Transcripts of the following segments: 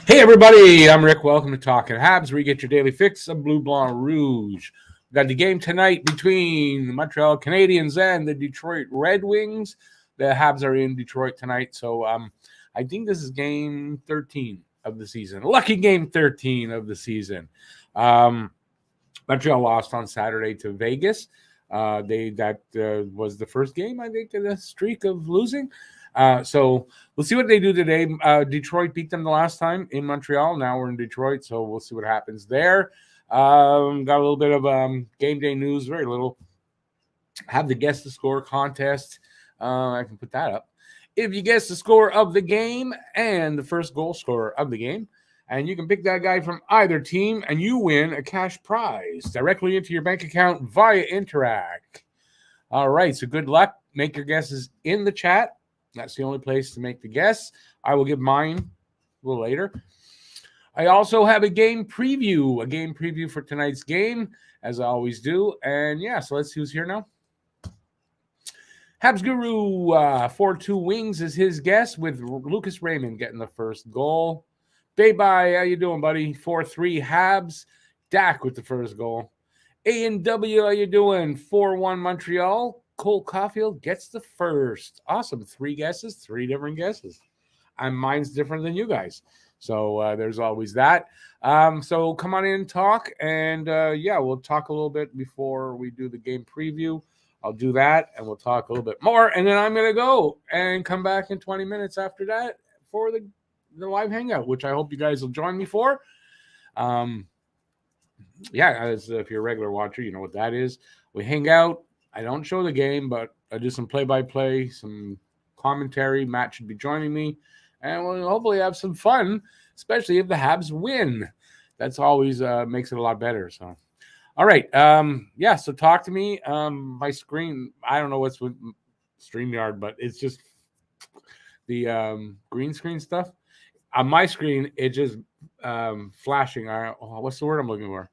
Hey everybody, I'm Rick. Welcome to Talking Habs, where you get your daily fix of Blue Blanc Rouge. We got the game tonight between the Montreal Canadiens and the Detroit Red Wings. The Habs are in Detroit tonight, so I think this is game 13 of the season. Lucky game 13 of the season. Montreal lost on Saturday to Vegas. That was the first game, I think, in a streak of losing. So we'll see what they do today. Detroit beat them the last time in Montreal. Now we're in Detroit, so we'll see what happens there. Got a little bit of game day news, very little. Have the guess the score contest. I can put that up. If you guess the score of the game and the first goal scorer of the game, and you can pick that guy from either team, and you win a cash prize directly into your bank account via Interac. All right, so good luck. Make your guesses in the chat. That's the only place to make the guess. I will give mine a little later. I also have a game preview for tonight's game, as I always do. And yeah, so let's see who's here now. Habs Guru, 4-2 Wings is his guess, with Lucas Raymond getting the first goal. Bye-bye, how you doing, buddy? 4-3 Habs. Dak with the first goal. A&W, how you doing? 4-1 Montreal. Cole Caulfield gets the first. Awesome. 3 guesses, 3 different guesses. And mine's different than you guys. So there's always that. So come on in and talk. And yeah, we'll talk a little bit before we do the game preview. I'll do that, and we'll talk a little bit more. And then I'm going to go and come back in 20 minutes after that for the live hangout, which I hope you guys will join me for. Yeah, as if you're a regular watcher, you know what that is. We hang out. I don't show the game, but I do some play-by-play, some commentary. Matt should be joining me, and we'll hopefully have some fun, especially if the Habs win. That's always makes it a lot better. So, all right. Yeah, so talk to me. My screen, I don't know what's with StreamYard, but it's just the green screen stuff. On my screen, it just flashing. What's the word I'm looking for?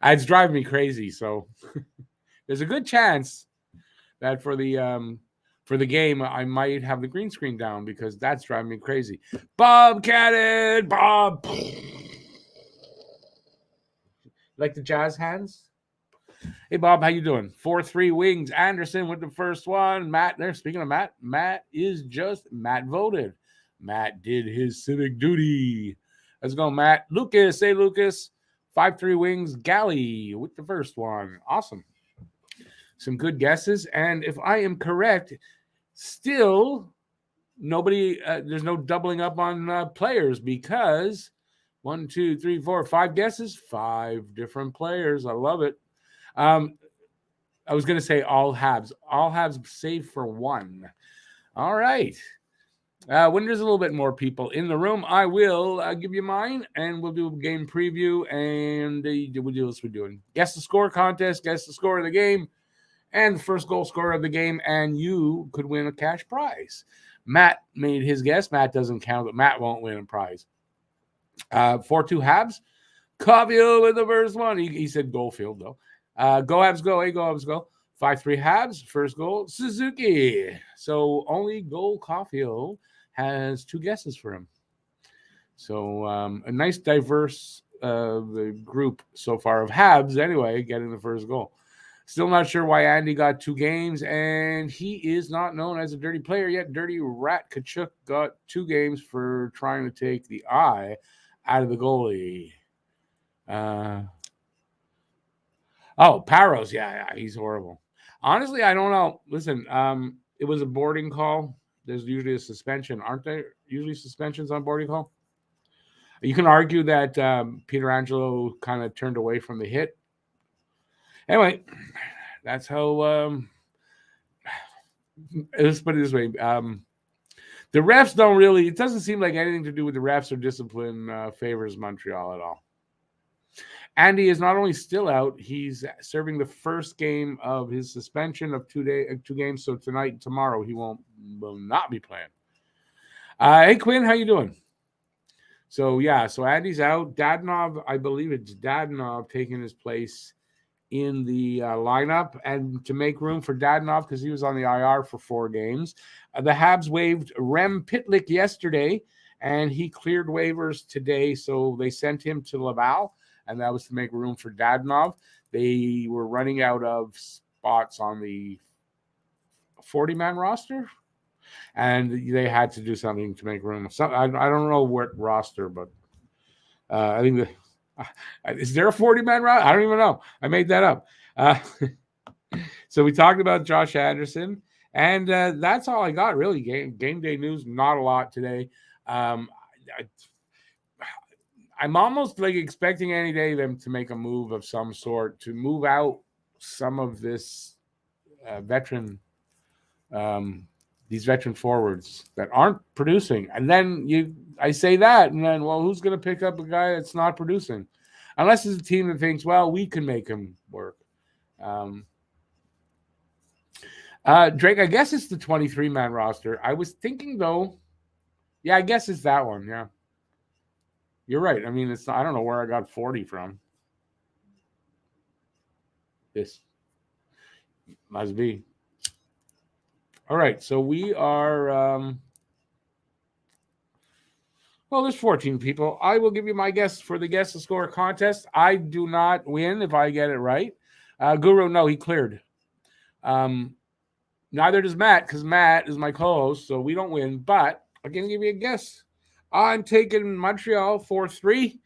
It's driving me crazy. So there's a good chance that for the game, I might have the green screen down because that's driving me crazy. Bob Cannon, Bob. Like the jazz hands? Hey, Bob, how you doing? 4-3 Wings. Anderson with the first one. Matt there. Speaking of Matt, Matt voted. Matt did his civic duty. Let's go, Matt. Lucas, hey, Lucas. 5-3 Wings. Galley with the first one. Awesome. Some good guesses. And if I am correct, still nobody, there's no doubling up on players because 1, 2, 3, 4, 5 guesses, 5 different players. I love it. I was going to say all Habs save for 1. All right. When there's a little bit more people in the room, I will give you mine, and we'll do a game preview, and we'll do what we're doing. Guess the score contest, guess the score of the game, and the first goal scorer of the game, and you could win a cash prize. Matt made his guess. Matt doesn't count, but Matt won't win a prize. 4-2 Habs. Caulfield with the first one. He said Goldfield, though. Go Habs, go. Hey, go Habs, go. 5-3 Habs. First goal, Suzuki. So only goal Caulfield has 2 guesses for him. So a nice diverse group so far of Habs, anyway, getting the first goal. Still not sure why Andy got 2 games, and he is not known as a dirty player yet. Dirty Rat Kachuk got 2 games for trying to take the eye out of the goalie. Parros, yeah, he's horrible. Honestly, I don't know. Listen, it was a boarding call. There's usually a suspension. Aren't there usually suspensions on boarding call? You can argue that Peter Angelo kind of turned away from the hit. Anyway, that's how let's put it this way. The refs don't really, it doesn't seem like anything to do with the refs or discipline favors Montreal at all. Andy is not only still out, he's serving the first game of his suspension of 2 games. So tonight and tomorrow he will not be playing. Hey Quinn, how you doing? So yeah, so Andy's out. Dadonov, I believe it's Dadonov taking his place in the lineup, and to make room for Dadonov because he was on the IR for 4 games. The Habs waived Rem Pitlick yesterday, and he cleared waivers today. So they sent him to Laval, and that was to make room for Dadonov. They were running out of spots on the 40-man roster, and they had to do something to make room. I don't know what roster, but I think is there a 40-man roster? I don't even know. I made that up. So we talked about Josh Anderson, and that's all I got, really. Game day news, not a lot today. I'm almost like expecting any day them to make a move of some sort to move out some of this veteran, these veteran forwards that aren't producing. And then I say that, and then, well, who's going to pick up a guy that's not producing? Unless it's a team that thinks, well, we can make him work. Drake, I guess it's the 23-man roster. I was thinking, though, yeah, I guess it's that one, yeah. You're right. I mean, I don't know where I got 40 from. This must be. All right, so we are, well, there's 14 people. I will give you my guess for the Guess the Score contest. I do not win if I get it right. Guru, no, he cleared. Neither does Matt, because Matt is my co-host, so we don't win. But I'm going to give you a guess. I'm taking Montreal 4-3,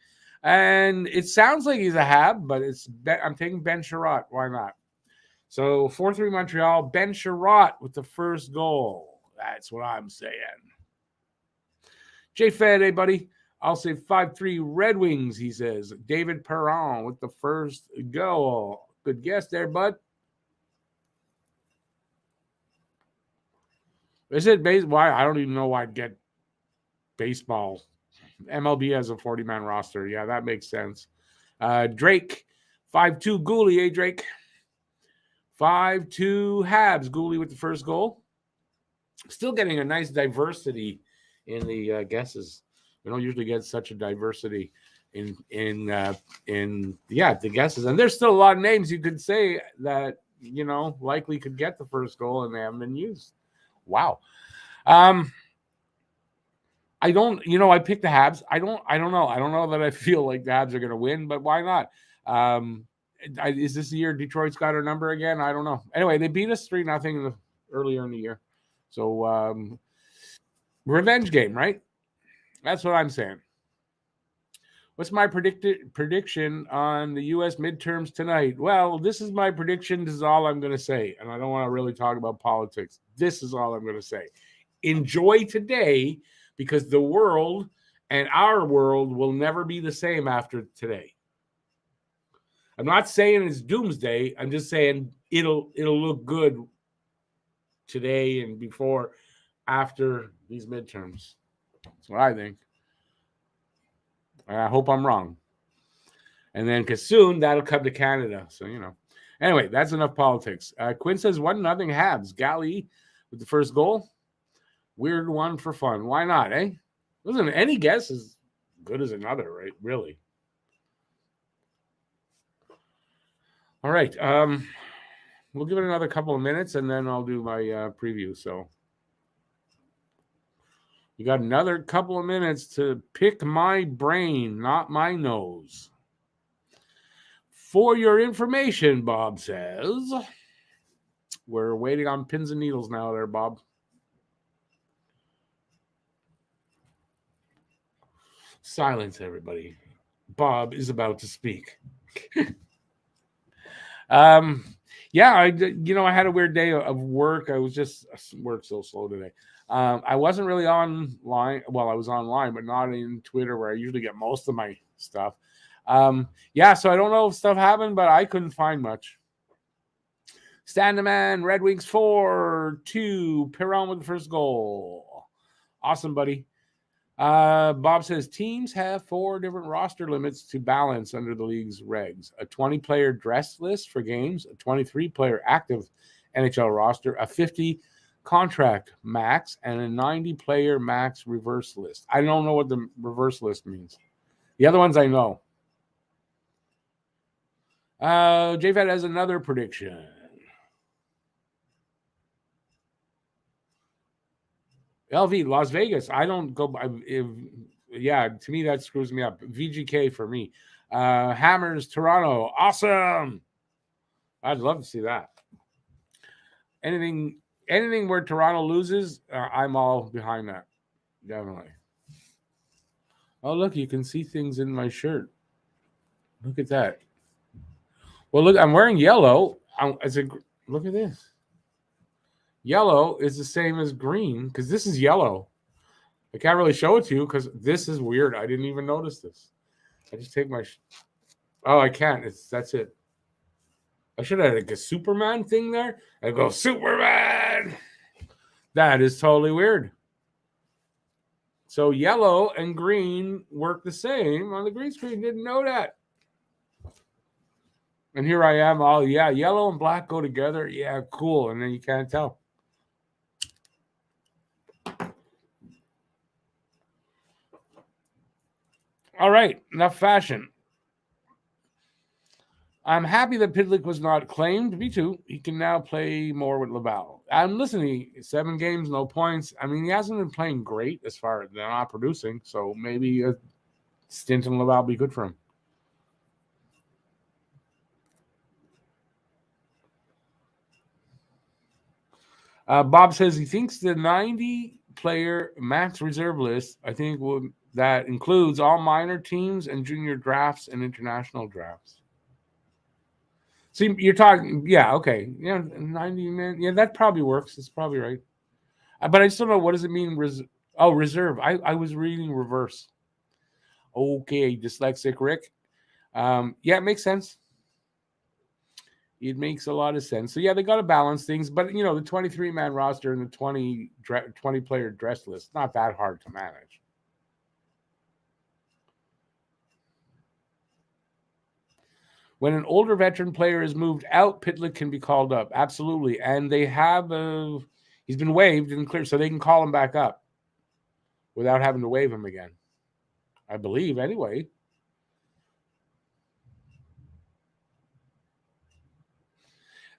and it sounds like he's a Hab, but I'm taking Ben Sherratt. Why not? So 4-3 Montreal, Ben Sherratt with the first goal. That's what I'm saying. Jay Fed, hey, buddy. I'll say 5-3 Red Wings, he says. David Perron with the first goal. Good guess there, bud. Is it baseball? Why? I don't even know why I'd get baseball. MLB has a 40-man roster. Yeah, that makes sense. Drake, 5-2 Gooley, hey, Drake. 5-2 Habs, Gooley with the first goal. Still getting a nice diversity in the guesses. We don't usually get such a diversity in the guesses. And there's still a lot of names you could say that, likely could get the first goal and they haven't been used. Wow. I picked the Habs. I don't know. I don't know that I feel like the Habs are going to win, but why not? Is this the year Detroit's got our number again? I don't know. Anyway, they beat us 3-0 earlier in the year. So revenge game, right? That's what I'm saying. What's my prediction on the U.S. midterms tonight? Well, this is my prediction. This is all I'm going to say. And I don't want to really talk about politics. This is all I'm going to say. Enjoy today, because the world and our world will never be the same after today. I'm not saying it's doomsday. I'm just saying it'll look good today and after these midterms. That's what I think. I hope I'm wrong. And then, because soon that'll come to Canada. So, Anyway, that's enough politics. Quinn says 1-0 Habs. Galley with the first goal. Weird one for fun. Why not, eh? Listen, any guess is good as another, right? Really. All right. We'll give it another couple of minutes, and then I'll do my preview. So you got another couple of minutes to pick my brain, not my nose. For your information, Bob says. We're waiting on pins and needles now there, Bob. Silence, everybody. Bob is about to speak. Yeah, I had a weird day of work. I was just work so slow today. I wasn't really online. Well, I was online, but not in Twitter where I usually get most of my stuff. So I don't know if stuff happened, but I couldn't find much. Standaman, Red Wings 4-2. Perron with the first goal. Awesome, buddy. Bob says teams have 4 different roster limits to balance under the league's regs: a 20-player dress list for games, a 23-player active NHL roster, a 50 contract max, and a 90-player max reverse list. I don't know what the reverse list means. The other ones I know. JFED has another prediction. LV, Las Vegas. I don't go by. Yeah, to me, that screws me up. VGK for me. Hammers, Toronto. Awesome. I'd love to see that. Anything where Toronto loses, I'm all behind that. Definitely. Oh, look, you can see things in my shirt. Look at that. Well, look, I'm wearing yellow. Look at this. Yellow is the same as green because this is yellow. I can't really show it to you because this is weird. I didn't even notice this. I just take my. Oh, I can't. That's it. I should have like a Superman thing there. I go Superman. That is totally weird. So yellow and green work the same on the green screen. Didn't know that. And here I am. Oh yeah, yellow and black go together. Yeah, cool. And then you can't tell. All right, enough fashion. I'm happy that Pitlick was not claimed. Me too. He can now play more with Laval. I'm listening. 7 games, no points. I mean, he hasn't been playing great as far as they're not producing. So maybe a stint in Laval be good for him. Bob says he thinks the 90-player max reserve list, I think that includes all minor teams and junior drafts and international drafts. See, you're talking, yeah, okay. Yeah, 90 men. Yeah, that probably works. It's probably right. But I still don't know, what does it mean? Reserve. I was reading reverse. Okay, dyslexic Rick. Yeah, it makes sense. It makes a lot of sense. So, yeah, they got to balance things. But, the 23-man roster and the 20-player dress list, not that hard to manage. When an older veteran player is moved out, Pitlick can be called up. Absolutely. And they have he's been waived and cleared, so they can call him back up without having to waive him again. I believe, anyway.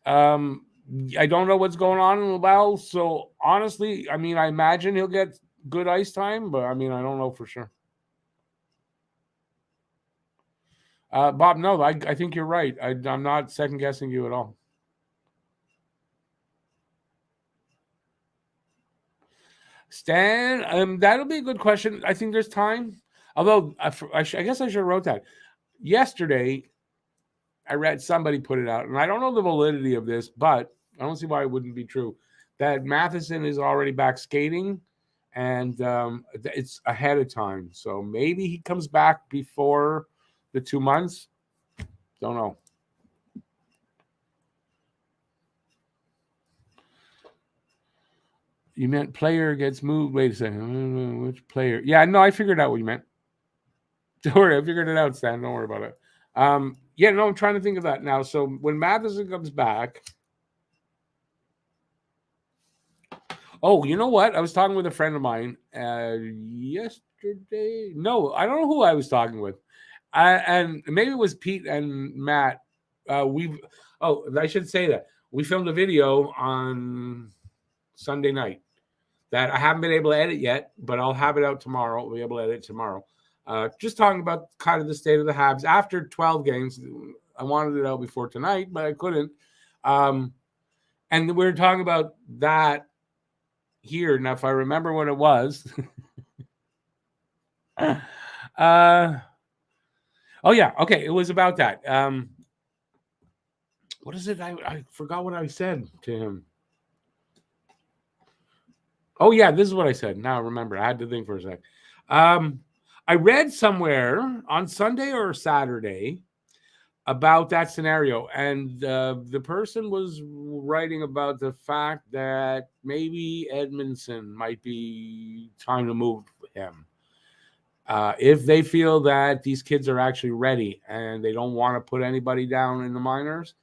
I don't know what's going on in Laval, so honestly, I mean, I imagine he'll get good ice time, but I mean, I don't know for sure. Bob, no, I think you're right. I'm not second guessing you at all. Stan, that'll be a good question. I think there's time. Although I guess I should have wrote that. Yesterday, I read somebody put it out, and I don't know the validity of this, but I don't see why it wouldn't be true. That Matheson is already back skating, and it's ahead of time. So maybe he comes back before the 2 months. Don't know. You meant player gets moved. Wait a second. Which player? Yeah, no, I figured out what you meant. Don't worry, I figured it out, Stan. Don't worry about it. Yeah, no, I'm trying to think of that now. So when Matheson comes back. Oh, you know what? I was talking with a friend of mine yesterday. No, I don't know who I was talking with. And maybe it was Pete and Matt. I should say that. We filmed a video on Sunday night that I haven't been able to edit yet, but I'll have it out tomorrow. We'll be able to edit it tomorrow. Just talking about kind of the state of the Habs after 12 games. I wanted it out before tonight, but I couldn't. And we were talking about that here. Now, if I remember what it was. Oh, yeah. Okay. It was about that. What is it? I forgot what I said to him. Oh, yeah. This is what I said. Now I remember. I had to think for a sec. I read somewhere on Sunday or Saturday about that scenario, and the person was writing about the fact that maybe Edmondson might be time to move him. If they feel that these kids are actually ready and they don't want to put anybody down in the minors,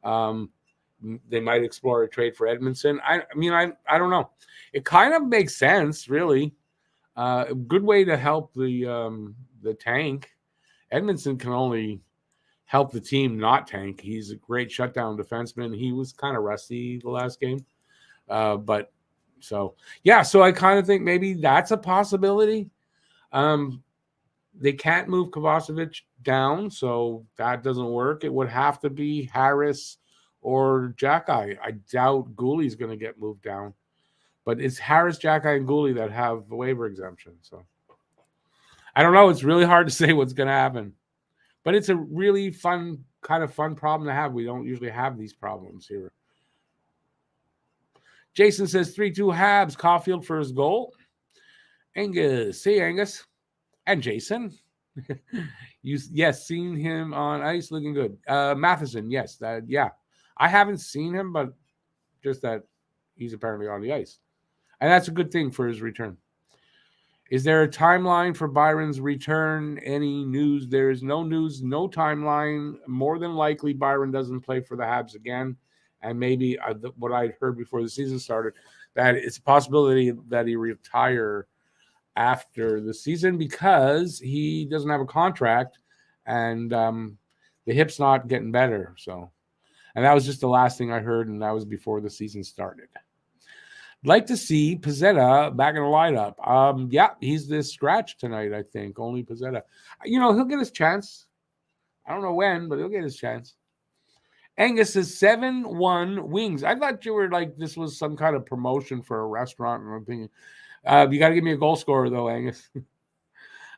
they might explore a trade for Edmondson. I don't know. It kind of makes sense, really. A good way to help the tank. Edmondson can only help the team not tank. He's a great shutdown defenseman. He was kind of rusty the last game, but So, yeah, so I kind of think maybe that's a possibility. They can't move Kovacevic down, so that doesn't work. It would have to be Harris or Jackeye. I doubt Gooley's going to get moved down. But it's Harris, Jackeye, and Gooley that have the waiver exemption. So I don't know. It's really hard to say what's going to happen. But it's a really fun problem to have. We don't usually have these problems here. Jason says 3-2 Habs. Caulfield for his goal. Angus. See, Angus. And Jason. Yes, seen him on ice looking good. Matheson, yes. Yeah. I haven't seen him, but just that he's apparently on the ice. And that's a good thing for his return. Is there a timeline for Byron's return? Any news? There is no news, no timeline. More than likely, Byron doesn't play for the Habs again. And maybe what I'd heard before the season started, that it's a possibility that he retire after the season because he doesn't have a contract and the hip's not getting better. So, and that was just the last thing I heard, and that was before the season started. Like to see Pizzetta back in the lineup. Yeah, he's this scratch tonight, I think. Only Pizzetta. He'll get his chance. I don't know when, but he'll get his chance. Angus says 7-1 Wings. I thought you were like this was some kind of promotion for a restaurant or something. You got to give me a goal scorer, though, Angus.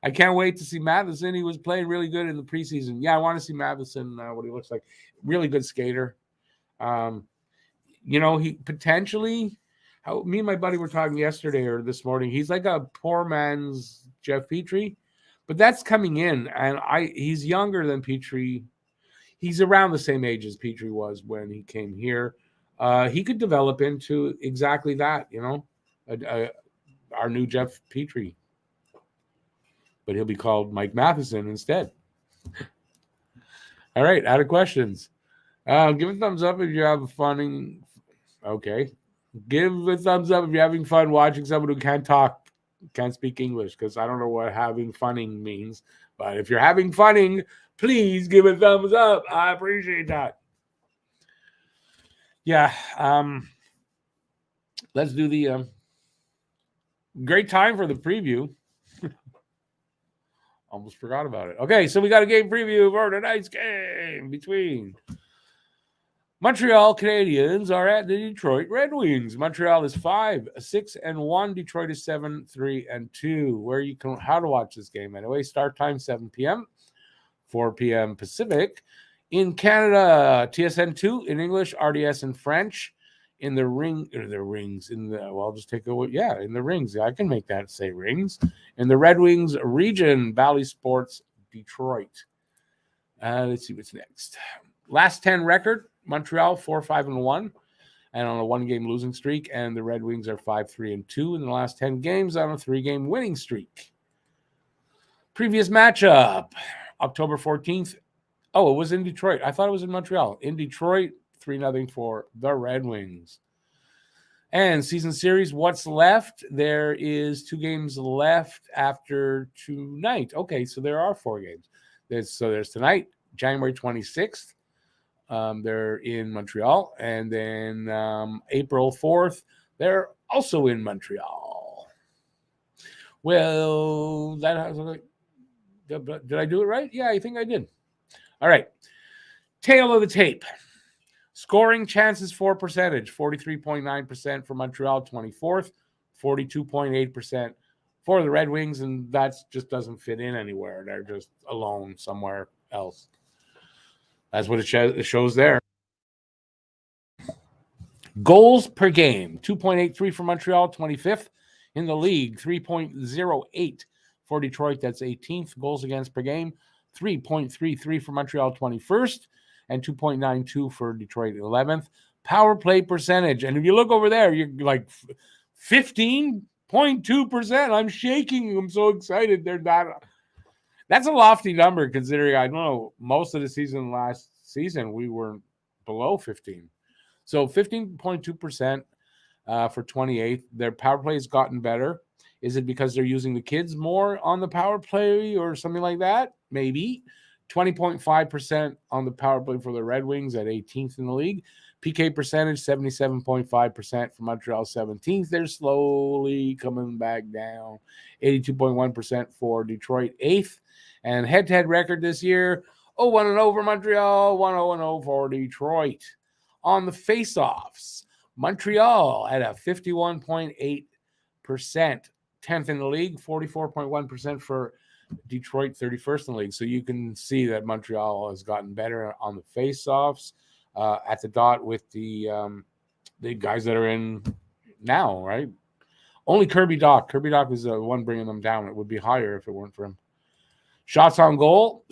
I can't wait to see Matheson. He was playing really good in the preseason. Yeah, I want to see Matheson, what he looks like. Really good skater. He potentially... me and my buddy were talking yesterday or this morning. He's like a poor man's Jeff Petrie, but that's coming in. And he's younger than Petrie. He's around the same age as Petrie was when he came here. He could develop into exactly that, our new Jeff Petrie. But he'll be called Mike Matheson instead. All right, out of questions. Give a thumbs up if you're having fun. Okay. Give a thumbs up if you're having fun watching someone who can't speak English, because I don't know what having funning means. But if you're having funning, please give a thumbs up. I appreciate that. Yeah. Let's do the great time for the preview. Almost forgot about it. Okay, so we got a game preview for tonight's game between Montreal Canadiens are at the Detroit Red Wings. Montreal is 5-6-1. Detroit is 7-3-2. How to watch this game anyway. Start time 7 p.m., 4 p.m. Pacific. In Canada, TSN2 in English, RDS in French. In the rings. In the rings. In the rings. I can make that say rings. In the Red Wings region, Valley Sports Detroit. Let's see what's next. Last 10 record. Montreal 4-5-1 and on a 1-game losing streak, and the Red Wings are 5-3-2 in the last 10 games on a 3-game winning streak. Previous matchup, October 14th. Oh, it was in Detroit. I thought it was in Montreal. In Detroit, 3-0 for the Red Wings. And season series, what's left? There is 2 games left after tonight. Okay, so there are 4 games. There's tonight, January 26th. They're in Montreal, and then April 4th, they're also in Montreal. Well, did I do it right? Yeah, I think I did. All right. Tail of the tape. Scoring chances for percentage, 43.9% for Montreal, 24th, 42.8% for the Red Wings, and that just doesn't fit in anywhere. They're just alone somewhere else. That's what it shows there. Goals per game, 2.83 for Montreal, 25th in the league, 3.08 for Detroit, that's 18th. Goals against per game, 3.33 for Montreal, 21st, and 2.92 for Detroit, 11th. Power play percentage, and if you look over there, you're like 15.2%. I'm shaking. I'm so excited. They're not. That's a lofty number considering, I don't know, most of the season last season, we were below 15. So 15.2% for 28th. Their power play has gotten better. Is it because they're using the kids more on the power play or something like that? Maybe. 20.5% on the power play for the Red Wings at 18th in the league. PK percentage, 77.5% for Montreal, 17th. They're slowly coming back down. 82.1% for Detroit, 8th. And head-to-head record this year, 0-1-0 for Montreal, 1-0-0 for Detroit. On the face-offs, Montreal at a 51.8%, 10th in the league, 44.1% for Detroit, 31st in the league. So you can see that Montreal has gotten better on the face-offs at the dot with the guys that are in now, right? Only Kirby Dach. Kirby Dach is the one bringing them down. It would be higher if it weren't for him. Shots on goal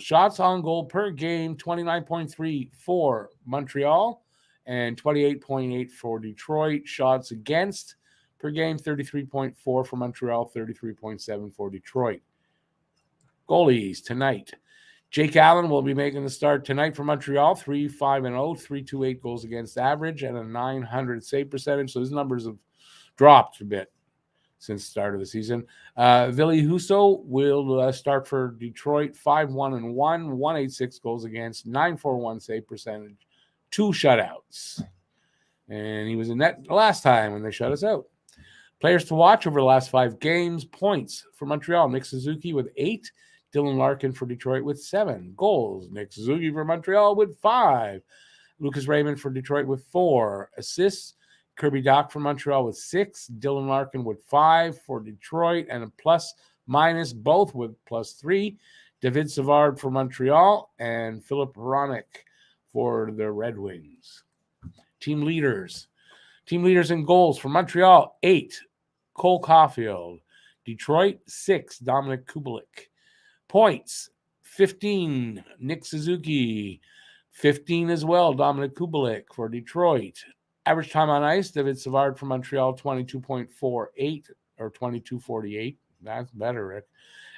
per game, 29.3 for Montreal and 28.8 for Detroit. Shots against per game, 33.4 for Montreal, 33.7 for Detroit. Goalies tonight. Jake Allen will be making the start tonight for Montreal, 3-5-0, 3.28 goals against average, and a .900 save percentage. So his numbers have dropped a bit since the start of the season. Ville Husso will start for Detroit, 5-1-1, 1.86 goals against, 9.41 save percentage, 2 shutouts. And he was in net the last time when they shut us out. Players to watch over the last 5 games. Points for Montreal, Nick Suzuki with 8. Dylan Larkin for Detroit with 7 goals. Nick Suzuki for Montreal with 5. Lucas Raymond for Detroit with 4 assists. Kirby Dach for Montreal with 6. Dylan Larkin with 5 for Detroit, and a plus-minus, both with +3. David Savard for Montreal and Philip Hronek for the Red Wings. Team leaders. Team leaders in goals for Montreal, 8. Cole Caulfield. Detroit, 6. Dominic Kubalik. Points, 15. Nick Suzuki. 15 as well, Dominic Kubalik for Detroit. Average time on ice, David Savard for Montreal, 22.48 or 22.48. That's better, Rick.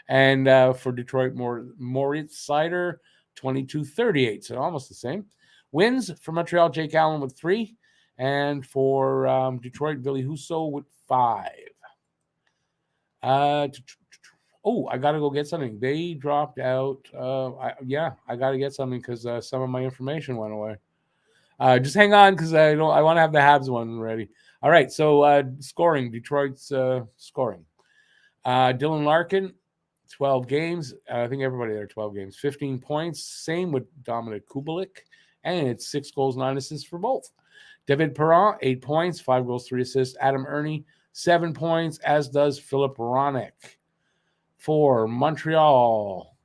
And for Detroit, Moritz Seider, 22.38. So almost the same. Wins for Montreal, Jake Allen with 3. And for Detroit, Ville Husso with 5. I got to go get something. They dropped out. I got to get something because some of my information went away. Just hang on because I want to have the Habs one ready. All right, so scoring. Detroit's scoring. Dylan Larkin, 12 games. I think everybody there 12 games. 15 points. Same with Dominic Kubalik. And it's 6 goals, 9 assists for both. David Perron, 8 points, 5 goals, 3 assists. Adam Ernie, 7 points, as does Philip Hronek. For Montreal,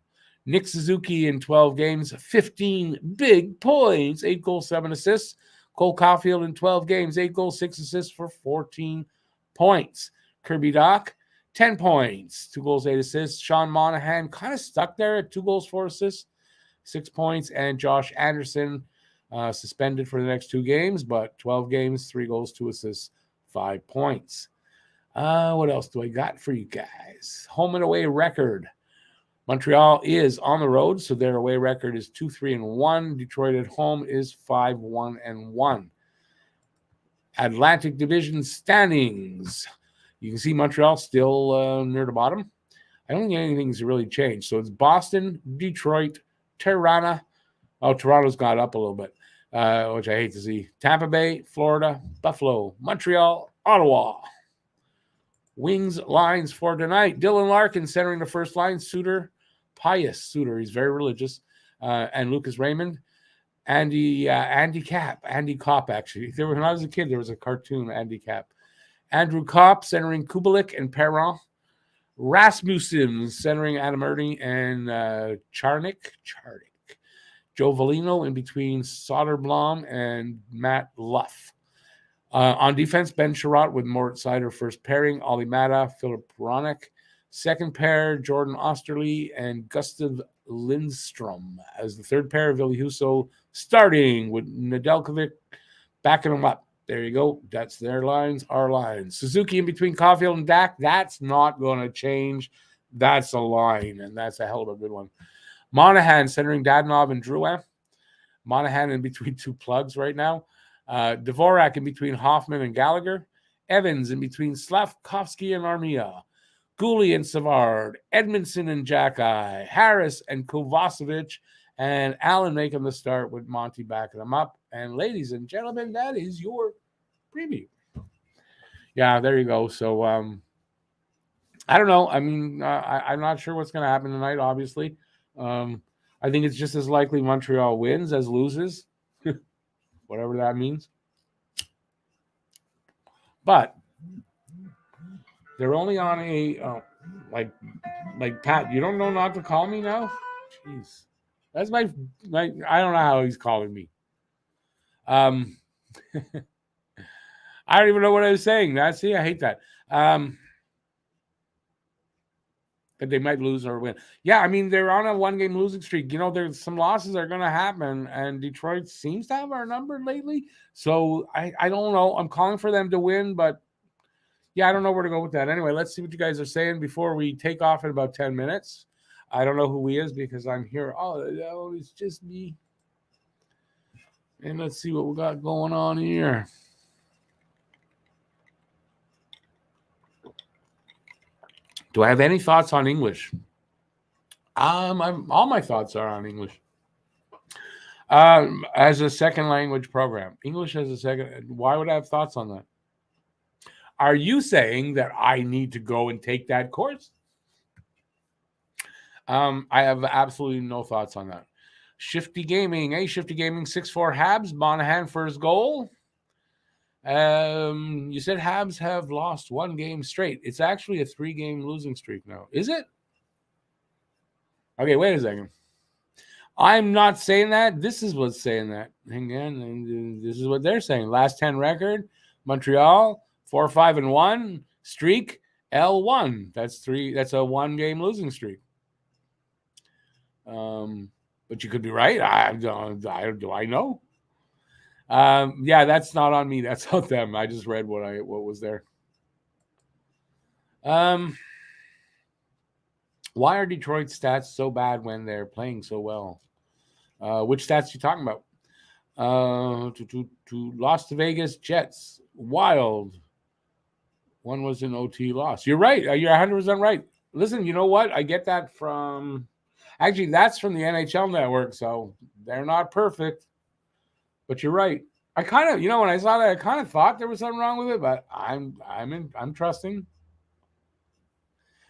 Nick Suzuki in 12 games, 15 big points, 8 goals, 7 assists. Cole Caulfield in 12 games, 8 goals, 6 assists for 14 points. Kirby Dach, 10 points, 2 goals, 8 assists. Sean Monahan kind of stuck there at 2 goals, 4 assists, 6 points. And Josh Anderson suspended for the next 2 games, but 12 games, 3 goals, 2 assists, 5 points. What else do I got for you guys? Home and away record. Montreal is on the road, so their away record is 2-3-1. Detroit at home is 5-1-1. Atlantic Division standings. You can see Montreal still near the bottom. I don't think anything's really changed. So it's Boston, Detroit, Toronto. Oh, Toronto's got up a little bit, which I hate to see. Tampa Bay, Florida, Buffalo, Montreal, Ottawa. Wings lines for tonight. Dylan Larkin centering the first line. Pius Suter. He's very religious. And Lucas Raymond. Andy Kopp, actually. When I was a kid, there was a cartoon, Andy Kopp. Andrew Kopp centering Kubalik and Perron. Rasmussen centering Adam Ernie and Charnik. Joe Valino in between Soderblom and Matt Luff. On defense, Ben Sherratt with Moritz Seider first pairing, Olli Mata, Philip Hronek. Second pair, Jordan Osterley and Gustav Lindstrom as the third pair. Ville Husso starting with Nedeljkovic backing them up. There you go. That's their lines, our lines. Suzuki in between Caulfield and Dach. That's not going to change. That's a line, and that's a hell of a good one. Monahan centering Dadonov and Drouin. Monahan in between 2 plugs right now. Dvorak in between Hoffman and Gallagher. Evans in between Slavkovsky and Armia. Gouli and Savard. Edmondson and Jackeye. Harris and Kovacevic. And Allen making the start with Monty backing them up. And ladies and gentlemen, that is your preview. Yeah, there you go. So I don't know. I mean, I'm not sure what's going to happen tonight, obviously. I think it's just as likely Montreal wins as loses, whatever that means. But they're only on a like Pat. You don't know not to call me now. Jeez, that's my. I don't know how he's calling me. I don't even know what I was saying. I hate that. That they might lose or win. Yeah, I mean, they're on a one-game losing streak. You know, there's some losses are going to happen, and Detroit seems to have our number lately. So I don't know. I'm calling for them to win, but yeah, I don't know where to go with that. Anyway, let's see what you guys are saying before we take off in about 10 minutes. I don't know who he is because I'm here. Oh, it's just me. And let's see what we got going on here. Do I have any thoughts on English? All my thoughts are on English. As a second language program, English as a second. Why would I have thoughts on that? Are you saying that I need to go and take that course? I have absolutely no thoughts on that. Shifty Gaming, Shifty Gaming, 6-4 Habs, Monahan first goal. You said Habs have lost one game straight. It's actually a 3-game losing streak now. Is it? Okay, wait a second. I'm not saying that. This is what's saying that. Again, this is what they're saying. Last 10 record, Montreal, 4-5-1, streak, L1. That's a 1-game losing streak. But you could be right. Do I know? Yeah, that's not on me. That's on them. I just read what was there. Why are Detroit stats so bad when they're playing so well? Which stats you talking about? To lost to Vegas Jets. Wild. One was an OT loss. You're right. You're 100% right. Listen, you know what? I get that from... Actually, that's from the NHL Network, so they're not perfect. But you're right. I kind of, when I saw that, I kind of thought there was something wrong with it, but I'm trusting.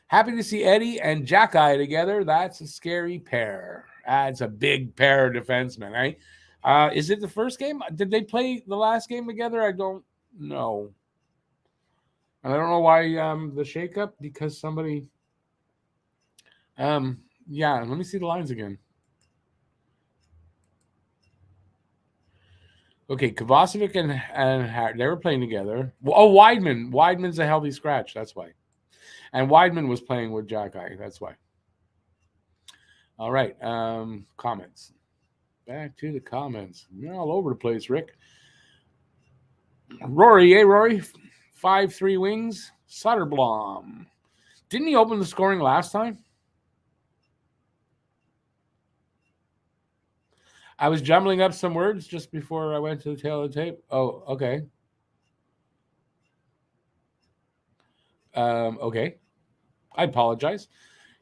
Happy to see Eddie and Jack-Eye together. That's a scary pair. That's a big pair of defensemen, right? Is it the first game? Did they play the last game together? I don't know. And I don't know why the shakeup, because somebody... yeah, let me see the lines again. Okay, Kovacevic and they were playing together. Oh, Weidman's a healthy scratch. That's why. And Weidman was playing with Jack-Eye. That's why. All right. Comments. Back to the comments. You're all over the place, Rick. Rory. 5-3 wings. Soderblom. Didn't he open the scoring last time? I was jumbling up some words just before I went to the tail of the tape. Oh, okay. Okay. I apologize.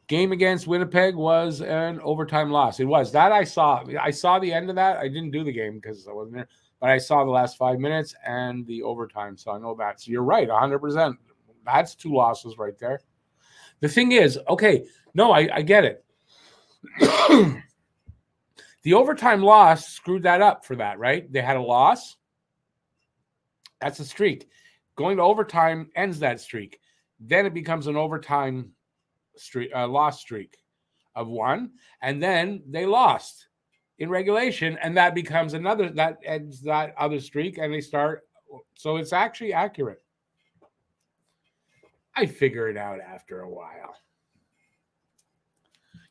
Game against Winnipeg was an overtime loss. It was. That I saw. I saw the end of that. I didn't do the game because I wasn't there. But I saw the last 5 minutes and the overtime. So I know that. So you're right, 100%. That's 2 losses right there. The thing is, okay, no, I get it. The overtime loss screwed that up for that, right? They had a loss. That's a streak. Going to overtime ends that streak. Then it becomes an overtime loss streak of 1. And then they lost in regulation. And that becomes that ends that other streak. And they start. So it's actually accurate. I figure it out after a while.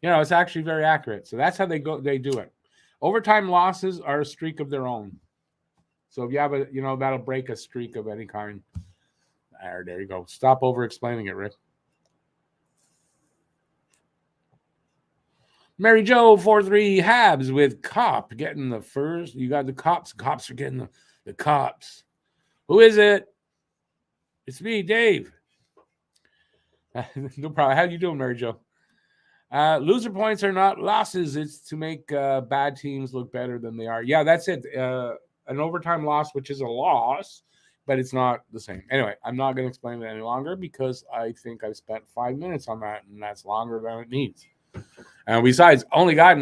It's actually very accurate. So that's how they do it. Overtime losses are a streak of their own. So if you have that'll break a streak of any kind. There you go. Stop over-explaining it, Rick. Mary Jo 4-3 Habs with Cop getting the first. You got the Cops. Cops are getting the Cops. Who is it? It's me, Dave. No problem. How you doing, Mary Jo? Loser points are not losses. It's to make bad teams look better than they are. Yeah, that's it. An overtime loss, which is a loss, but it's not the same. Anyway, I'm not going to explain it any longer because I think I've spent 5 minutes on that, and that's longer than it needs. And besides, only got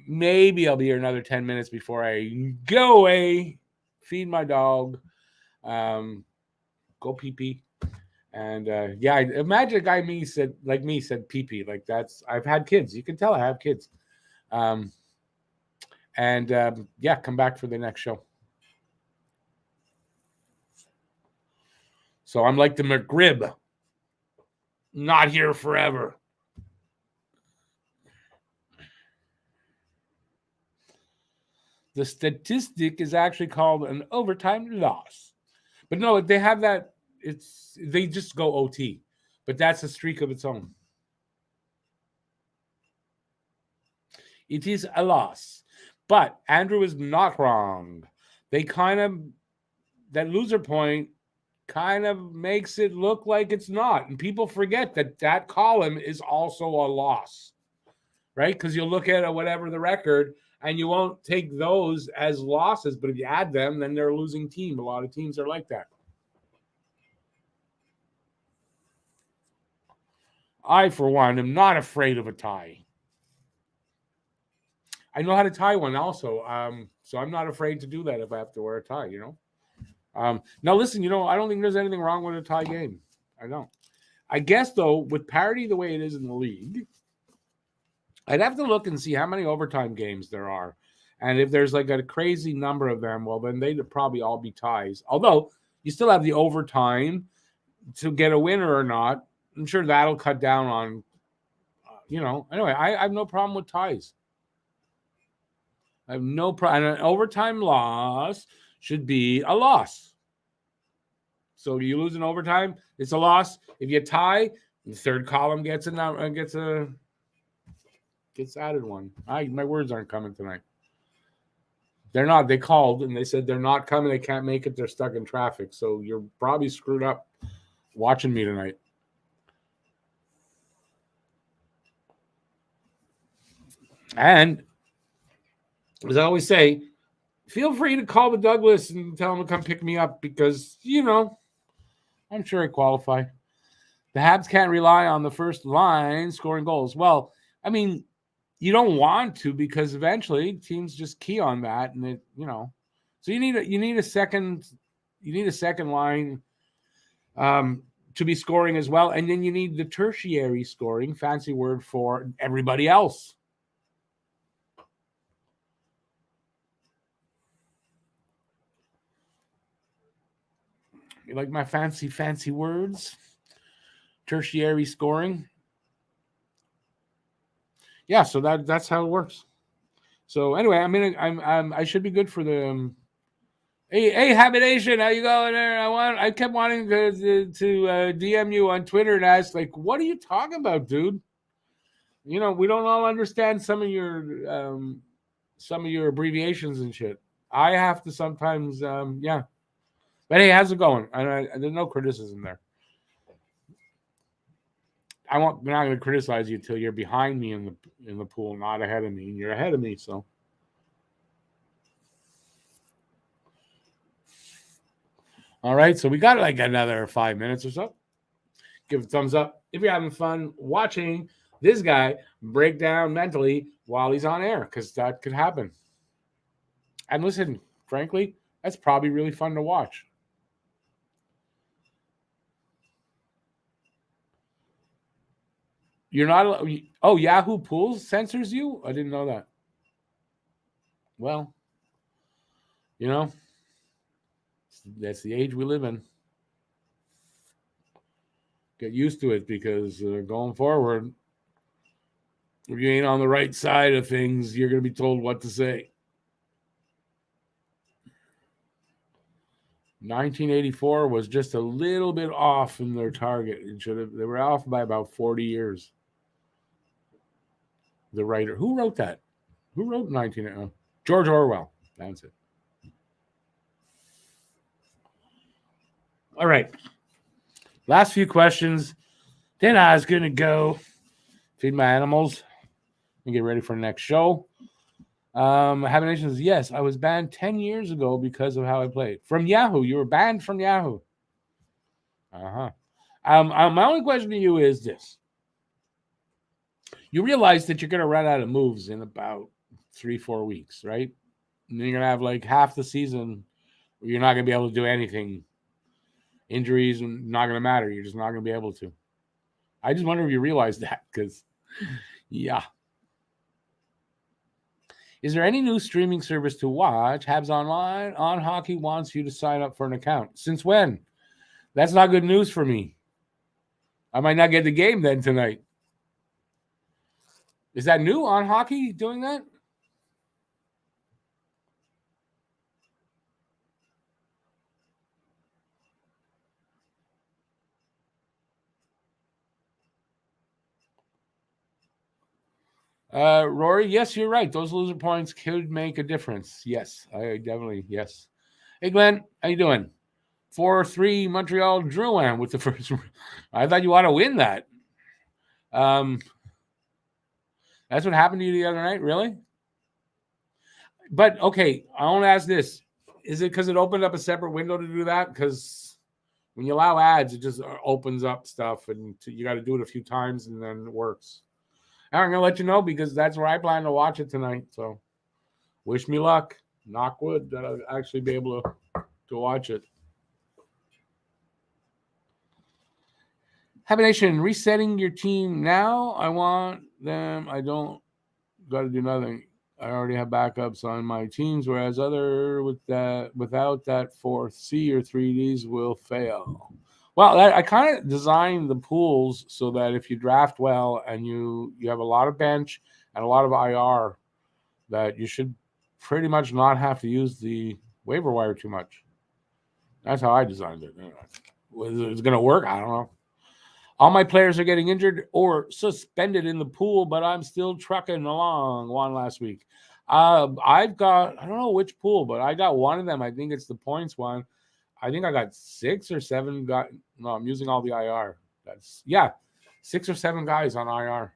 maybe I'll be here another 10 minutes before I go away, feed my dog, go pee-pee. And yeah, imagine a guy said pee-pee. Like I've had kids. You can tell I have kids. Yeah, come back for the next show. So I'm like the McRib. Not here forever. The statistic is actually called an overtime loss. But no, they have that. They just go OT. But that's a streak of its own. It is a loss. But Andrew is not wrong. That loser point kind of makes it look like it's not. And people forget that column is also a loss, right? Because you'll look at whatever the record, and you won't take those as losses. But if you add them, then they're a losing team. A lot of teams are like that. I, for one, am not afraid of a tie. I know how to tie one also. So I'm not afraid to do that if I have to wear a tie, Now, listen, I don't think there's anything wrong with a tie game. I don't. I guess, though, with parity the way it is in the league, I'd have to look and see how many overtime games there are. And if there's like a crazy number of them, well, then they'd probably all be ties. Although you still have the overtime to get a winner or not. I'm sure that'll cut down on, Anyway, I have no problem with ties. I have no problem. And an overtime loss should be a loss. So you lose in overtime, it's a loss. If you tie, the third column gets added one. My words aren't coming tonight. They're not. They called and they said they're not coming. They can't make it. They're stuck in traffic. So you're probably screwed up watching me tonight. And as I always say, feel free to call the Douglas and tell him to come pick me up because, I'm sure I qualify. The Habs can't rely on the first line scoring goals. Well, I mean, you don't want to because eventually teams just key on that, and so you need a second line to be scoring as well, and then you need the tertiary scoring, fancy word for everybody else. You like my fancy words? Tertiary scoring. Yeah, so that's how it works. So anyway, I should be good for the. Hey, Habitation, how you going there? I kept wanting to DM you on Twitter and ask, like, what are you talking about, dude? We don't all understand some of your abbreviations and shit. I have to sometimes, yeah. But hey, how's it going? There's no criticism there. We're not going to criticize you until you're behind me in the pool, not ahead of me. And you're ahead of me, so. All right, so we got like another 5 minutes or so. Give it a thumbs up if you're having fun watching this guy break down mentally while he's on air, because that could happen. And listen, frankly, that's probably really fun to watch. You're not. Oh, Yahoo Pools censors you? I didn't know that. Well, that's the age we live in. Get used to it because going forward, if you ain't on the right side of things, you're going to be told what to say. 1984 was just a little bit off in their target. They were off by about 40 years. The writer. Who wrote that? Who wrote 1980? George Orwell. That's it. All right. Last few questions. Then I was going to go Feed my animals and get ready for the next show. Habination says, yes, I was banned 10 years ago because of how I played. From Yahoo. You were banned from Yahoo. Uh-huh. My only question to you is this. You realize that you're going to run out of moves in about 3-4 weeks, right? And then you're going to have like half the season where you're not going to be able to do anything. Injuries are not going to matter. You're just not going to be able to. I just wonder if you realize that because, yeah. Is there any new streaming service to watch? Habs Online on Hockey wants you to sign up for an account. Since when? That's not good news for me. I might not get the game then tonight. Is that new on Hockey doing that? Rory, yes, you're right. Those loser points could make a difference. Yes, I definitely, yes. Hey, Glenn, how you doing? 4-3 Montreal Drouin with the first. I thought you want to win that. That's what happened to you the other night, really? But, okay, I want to ask this. Is it because it opened up a separate window to do that? Because when you allow ads, it just opens up stuff, and you got to do it a few times, and then it works. I'm going to let you know because that's where I plan to watch it tonight. So wish me luck. Knock wood that I'll actually be able to watch it. Habination, resetting your team now. I want them. I don't got to do nothing. I already have backups on my teams, whereas without that 4C or 3Ds will fail. Well, I kind of designed the pools so that if you draft well and you have a lot of bench and a lot of IR, that you should pretty much not have to use the waiver wire too much. That's how I designed it. Whether it's going to work, I don't know. All my players are getting injured or suspended in the pool, but I'm still trucking along. One last week. I've got, I don't know which pool, but I got one of them. I think it's the points one. I think I got 6 or 7. No, I'm using all the IR. 6 or 7 guys on IR.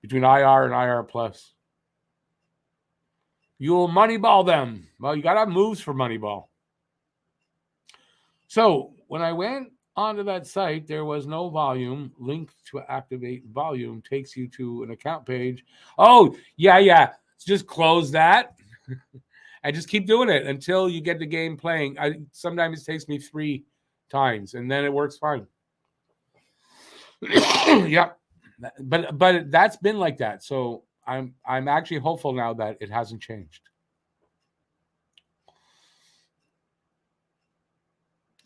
Between IR and IR plus. You'll Moneyball them. Well, you got to have moves for Moneyball. So when I went onto that site, there was no volume. Link to activate volume takes you to an account page. Oh, yeah. Just close that. And just keep doing it until you get the game playing. Sometimes it takes me 3 times, and then it works fine. Yeah, but that's been like that. So I'm actually hopeful now that it hasn't changed.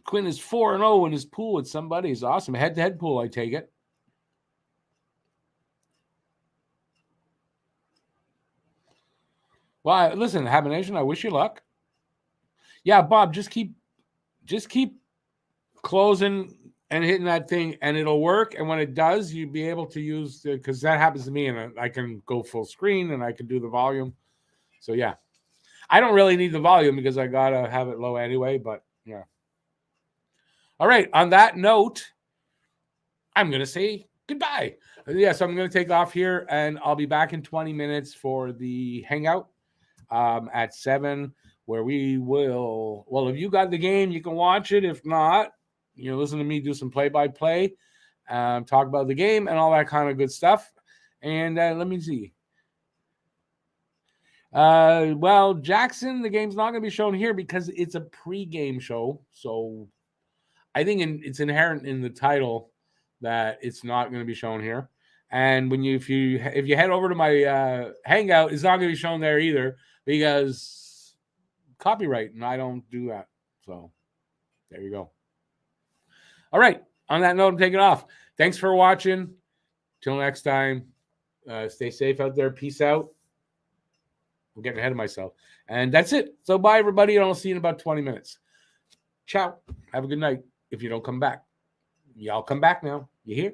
Quinn is 4-0 in his pool with somebody. He's awesome. Head-to-head pool, I take it. Well, listen, Habination, I wish you luck. Yeah, Bob, just keep closing and hitting that thing, and it'll work. And when it does, you'll be able to use because that happens to me, and I can go full screen and I can do the volume. So yeah, I don't really need the volume because I gotta have it low anyway. But yeah. All right. On that note, I'm gonna say goodbye. So I'm gonna take off here, and I'll be back in 20 minutes for the hangout at 7. Where we will, well, if you got the game, you can watch it. If not, listen to me do some play-by-play, talk about the game and all that kind of good stuff. And let me see. Well, Jackson, the game's not going to be shown here because it's a pre-game show. So I think it's inherent in the title that it's not going to be shown here. And if you head over to my hangout, it's not going to be shown there either because copyright, and I don't do that. So there you go. All right. On that note, I'm taking off. Thanks for watching. Till next time, stay safe out there. Peace out. I'm getting ahead of myself. And that's it. So bye, everybody. I'll see you in about 20 minutes. Ciao. Have a good night. If you don't come back, y'all come back now. You hear?